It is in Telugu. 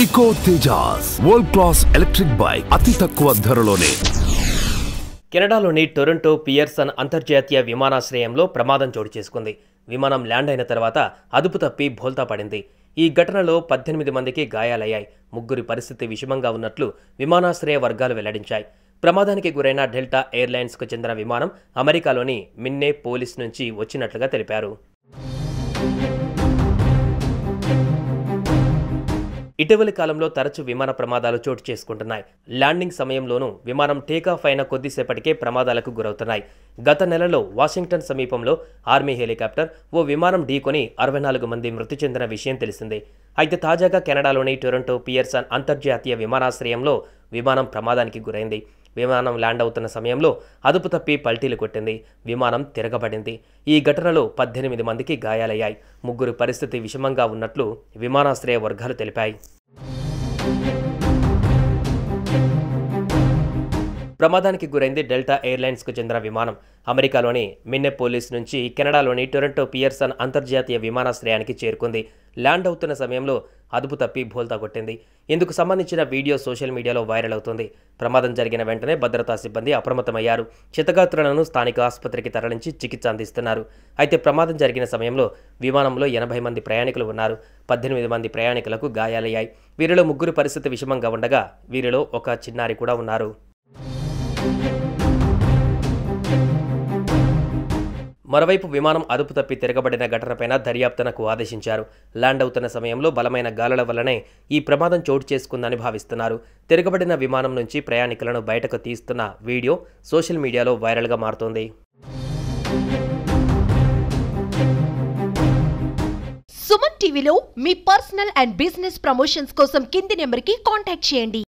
ఇకో Tejas world class electric bike అతి తక్కువ ధరలోనే. కెనడాలోని టొరంటో పియర్సన్ అంతర్జాతీయ విమానాశ్రయంలో ప్రమాదం చోటు చేసుకుంది. విమానం ల్యాండ్ అయిన తర్వాత అదుపు తప్పి బోల్తా పడింది. ఈ ఘటనలో 18 మందికి గాయాలయ్యాయి. ముగ్గురి పరిస్థితి విషమంగా ఉన్నట్లు విమానాశ్రయ వర్గాలు వెల్లడించాయి. ప్రమాదానికి గురైన డెల్టా ఎయిర్లైన్స్కు చెందిన విమానం అమెరికాలోని మిన్నేపోలిస్ నుంచి వచ్చినట్లుగా తెలిపారు. ఇటీవలి కాలంలో తరచూ విమాన ప్రమాదాలు చోటు చేసుకుంటున్నాయి. ల్యాండింగ్ సమయంలోనూ విమానం టేకాఫ్ అయిన కొద్దిసేపటికే ప్రమాదాలకు గురవుతున్నాయి. గత నెలలో వాషింగ్టన్ సమీపంలో ఆర్మీ హెలికాప్టర్ ఓ విమానం ఢీకొని 64 మంది మృతి చెందిన విషయం తెలిసిందే. అయితే తాజాగా కెనడాలోని టొరంటో పియర్సన్ అంతర్జాతీయ విమానాశ్రయంలో విమానం ప్రమాదానికి గురైంది. విమానం ల్యాండ్ అవుతున్న సమయంలో అదుపు తప్పి పల్టీలు కొట్టింది. విమానం తిరగబడింది. ఈ ఘటనలో 18 మందికి గాయాలయ్యాయి. ముగ్గురు పరిస్థితి విషమంగా ఉన్నట్లు విమానాశ్రయ వర్గాలు తెలిపాయి. ప్రమాదానికి గురైంది డెల్టా ఎయిర్లైన్స్కు చెందిన విమానం. అమెరికాలోని మిన్నెపోలిస్ నుంచి కెనడాలోని టొరంటో పియర్సన్ అంతర్జాతీయ విమానాశ్రయానికి చేరుకుంది. ల్యాండ్ అవుతున్న సమయంలో అదుపు తప్పి బోల్తా కొట్టింది. ఇందుకు సంబంధించిన వీడియో సోషల్ మీడియాలో వైరల్ అవుతుంది. ప్రమాదం జరిగిన వెంటనే భద్రతా సిబ్బంది అప్రమత్తమయ్యారు. క్షతగాత్రులను స్థానిక ఆసుపత్రికి తరలించి చికిత్స అందిస్తున్నారు. అయితే ప్రమాదం జరిగిన సమయంలో విమానంలో 80 మంది ప్రయాణికులు ఉన్నారు. 18 మంది ప్రయాణికులకు గాయాలయ్యాయి. వీరిలో ముగ్గురు పరిస్థితి విషమంగా ఉండగా వీరిలో ఒక చిన్నారి కూడా ఉన్నారు. మరోవైపు విమానం అదుపు తప్పి తిరగబడిన ఘటనపైన దర్యాప్తునకు ఆదేశించారు. ల్యాండ్ అవుతున్న సమయంలో బలమైన గాలుల వల్లనే ఈ ప్రమాదం చోటు చేసుకుందని భావిస్తున్నారు. తిరగబడిన విమానం నుంచి ప్రయాణికులను బయటకు తీస్తున్న వీడియో సోషల్ మీడియాలో వైరల్గా మారుతోంది. సుమన్ టీవీలో మీ పర్సనల్ అండ్ బిజినెస్ ప్రమోషన్స్ కోసం కింది నెంబర్కి కాంటాక్ట్ చేయండి.